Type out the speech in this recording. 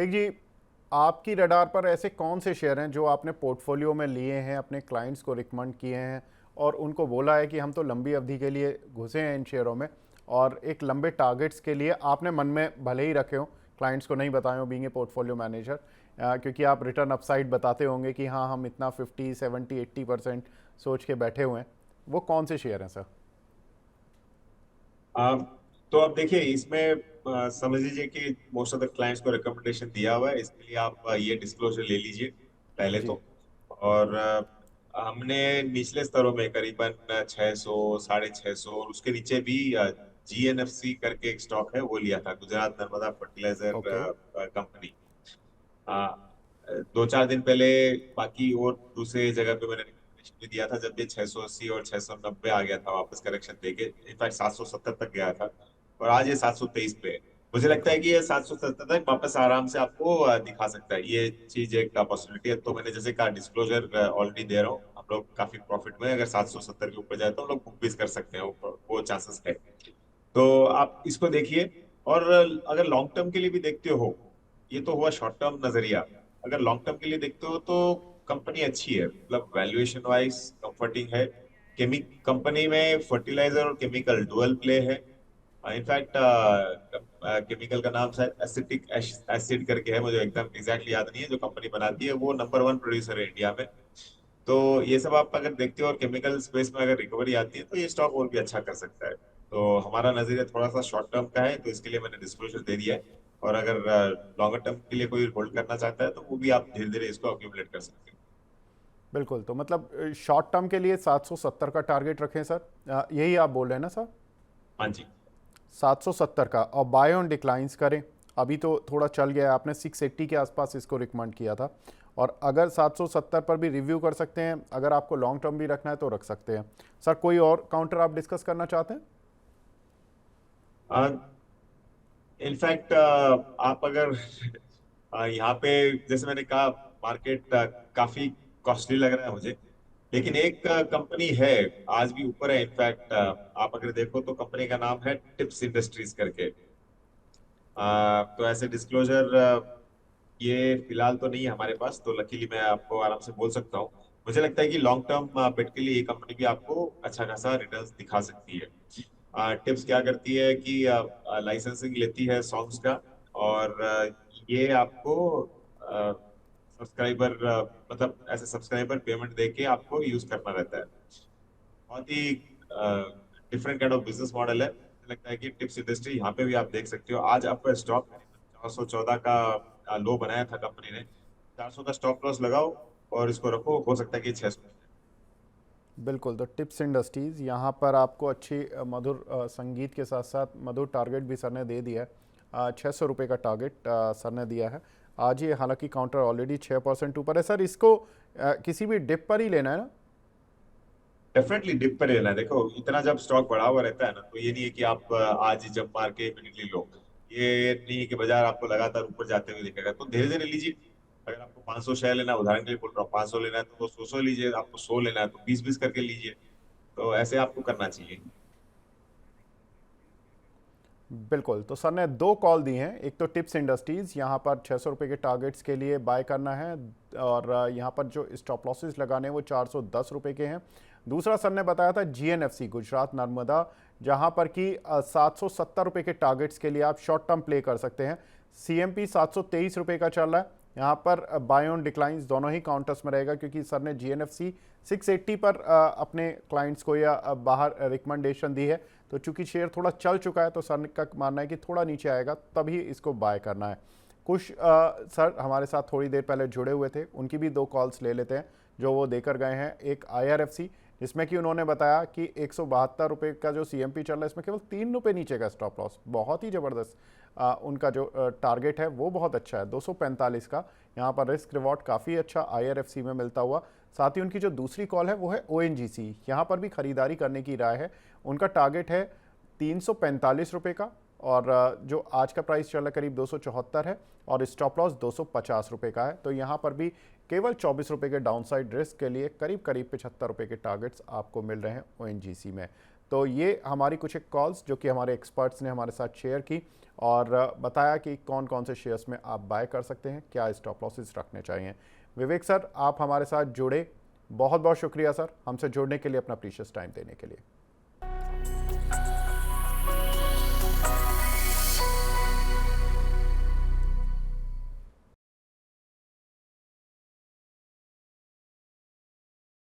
विवेक जी, आपकी रडार पर ऐसे कौन से शेयर हैं जो आपने पोर्टफोलियो में लिए हैं, अपने क्लाइंट्स को रिकमेंड किए हैं और उनको बोला है कि हम तो लंबी अवधि के लिए घुसे हैं इन शेयरों में, और एक लंबे टारगेट्स के लिए आपने मन में भले ही रखे हों, क्लाइंट्स को नहीं बताए हों, बीइंग ए पोर्टफोलियो मैनेजर, क्योंकि आप रिटर्न अपसाइड बताते होंगे कि हाँ हम इतना 50, 70, 80% सोच के बैठे हुए हैं, वो कौन से शेयर हैं सर? आ, तो अब देखिए इसमें समझ लीजिए कि मोस्ट ऑफ द क्लाइंट्स को रिकमेंडेशन दिया हुआ है, इसके लिए आप ये डिस्क्लोजर ले लीजिए पहले जी। तो। और हमने निचले स्तरों में करीबन 600, 650 और उसके नीचे भी जीएनएफसी करके एक स्टॉक है वो लिया था, Gujarat Narmada fertilizer okay. Company. आ, 2-4 दिन पहले बाकी और दूसरे जगह पे मैंने रिकमेंडेशन भी दिया था जब ये 680 और 690 आ गया था, वापस करेक्शन देके इनफैक्ट 770 तक गया था। और आज ये 723 पे है। मुझे लगता है कि ये 770 तक वापस आराम से आपको दिखा सकता है, ये चीज एक पॉसिबिलिटी है। तो मैंने जैसे कहा डिस्क्लोजर ऑलरेडी दे रहा हूँ, हम लोग काफी प्रॉफिट में हैं। अगर 770 के ऊपर जाए तो हम लोग बुक भी कर सकते हैं, वो चांसेस है। तो आप इसको देखिए। और अगर लॉन्ग टर्म के लिए भी देखते हो, ये तो हुआ शॉर्ट टर्म नजरिया। अगर लॉन्ग टर्म के लिए देखते हो तो कंपनी अच्छी है, मतलब वैल्यूएशन वाइज कंफर्टिंग है। कंपनी में फर्टिलाइजर और केमिकल डुअल प्ले है। इनफैक्ट केमिकल का नाम शायद एसिटिक एसिड करके है, मुझे एकदम एग्जैक्टली याद नहीं है। जो कंपनी बनाती है वो नंबर वन प्रोड्यूसर है इंडिया में। तो ये सब आप अगर देखते हो और केमिकल स्पेस में अगर रिकवरी आती है तो ये स्टॉक और भी अच्छा कर सकता है। तो हमारा नजरिया थोड़ा सा शॉर्ट टर्म का है, तो इसके लिए मैंने डिस्क्लोजर दे दिया है। और अगर लॉन्गर टर्म के लिए कोई होल्ड करना चाहता है तो वो भी आप धीरे धीरे इसको अक्यूमुलेट कर सकते हैं। बिल्कुल, तो मतलब शॉर्ट टर्म के लिए 770 का टारगेट रखें सर, यही आप बोल रहे हैं ना सर? हाँ जी। 770 का, और बाय ऑन डिक्लाइंस करें। अभी तो थोड़ा चल गया है, आपने 680 के आसपास इसको रिकमेंड किया था, और अगर 770 पर भी रिव्यू कर सकते हैं, अगर आपको लॉन्ग टर्म भी रखना है तो रख सकते हैं। सर कोई और काउंटर आप डिस्कस करना चाहते हैं? इनफैक्ट आप अगर यहाँ पे जैसे मैंने कहा, मार्केट काफी कॉस्टली लग रहा है मुझे। लेकिन एक कंपनी है आज भी ऊपर है। इनफैक्ट आप अगर देखो तो कंपनी का नाम है टिप्स इंडस्ट्रीज करके। तो ऐसे डिस्क्लोजर ये फिलहाल तो नहीं है हमारे पास, तो लकीली मैं आपको आराम से बोल सकता हूँ। मुझे लगता है कि लॉन्ग टर्म बेट के लिए ये कंपनी भी आपको अच्छा खासा रिटर्न्स दिखा सकती है। टिप्स क्या करती है कि लाइसेंसिंग लेती है सॉन्ग्स का। और ये आपको सब्सक्राइबर मतलब ऐसे सब्सक्राइबर पेमेंट देके आपको यूज करना रहता है। बहुत ही different kind of business model है। मुझे लगता है कि टिप्स इंडस्ट्री यहाँ पे भी आप देख सकते हो। आज आपका स्टॉक करीबन 414 का लो बनाया था कंपनी ने। 400 का स्टॉप लॉस लगाओ और इसको रखो, हो सकता है कि 600। बिल्कुल, तो टिप्स इंडस्ट्रीज़ यहाँ पर आपको अच्छी मधुर संगीत के साथ साथ मधुर टारगेट भी सर ने दे दिया है। 600 रुपये का टारगेट सर ने दिया है। आज ये हालांकि काउंटर ऑलरेडी 6% ऊपर है सर, इसको किसी भी डिप पर ही लेना है ना? डेफिनेटली डिप पे लेना है। देखो इतना जब स्टॉक बढ़ा हुआ रहता है ना, तो ये नहीं है कि आप आज ही जब मार के इमीडिएटली लो। ये नहीं है कि बाजार आपको लगातार ऊपर जाते हुए दिखेगा, तो धीरे धीरे लीजिए। अगर आपको 500 शेयर लेना है, उदाहरण के लिए बोल रहा हूँ, 500 लेना है तो 100 लीजिए। आपको 100 लेना है तो 20-20 करके लीजिए। तो ऐसे आपको करना चाहिए। बिल्कुल, तो सर ने दो कॉल दी हैं। एक तो टिप्स इंडस्ट्रीज़, यहाँ पर 600 रुपये के टारगेट्स के लिए बाय करना है, और यहाँ पर जो स्टॉप लॉसेस लगाने हैं वो 410 रुपये के हैं। दूसरा सर ने बताया था जीएनएफसी, गुजरात नर्मदा, जहाँ पर कि 770 रुपये के टारगेट्स के लिए आप शॉर्ट टर्म प्ले कर सकते हैं। सीएमपी 723 रुपये का चल रहा है। यहाँ पर बाय ऑन डिक्लाइंस दोनों ही काउंटर्स में रहेगा, क्योंकि सर ने जीएनएफसी 680 पर अपने क्लाइंट्स को या बाहर रिकमेंडेशन दी है। तो चूंकि शेयर थोड़ा चल चुका है, तो सर का मानना है कि थोड़ा नीचे आएगा तभी इसको बाय करना है। कुछ सर हमारे साथ थोड़ी देर पहले जुड़े हुए थे, उनकी भी दो कॉल्स ले लेते हैं जो वो देकर गए हैं। एक आईआरएफसी, जिसमें कि उन्होंने बताया कि 172 रुपये का जो सीएमपी चल रहा है, इसमें केवल 3 रुपये नीचे का स्टॉप लॉस, बहुत ही ज़बरदस्त। उनका जो टारगेट है वो बहुत अच्छा है, 245 का। यहाँ पर रिस्क रिवॉर्ड काफ़ी अच्छा आईआरएफसी में मिलता हुआ। साथ ही उनकी जो दूसरी कॉल है वो है ओएनजीसी, यहाँ पर भी खरीदारी करने की राय है। उनका टारगेट है 345 रुपये का, और जो आज का प्राइस चल रहा है करीब 274 है, और स्टॉप लॉस 250 रुपये का है। तो यहाँ पर भी केवल 24 रुपये के डाउनसाइड रिस्क के लिए करीब करीब 75 रुपये के टारगेट्स आपको मिल रहे हैं ओएनजीसी में। तो ये हमारी कुछ एक कॉल्स जो कि हमारे एक्सपर्ट्स ने हमारे साथ शेयर की और बताया कि कौन कौन से शेयर्स में आप बाय कर सकते हैं, क्या स्टॉप लॉसेस रखने चाहिए। विवेक सर, आप हमारे साथ जुड़े, बहुत बहुत शुक्रिया सर, हमसे जुड़ने के लिए, अपना प्रीशियस टाइम देने के लिए।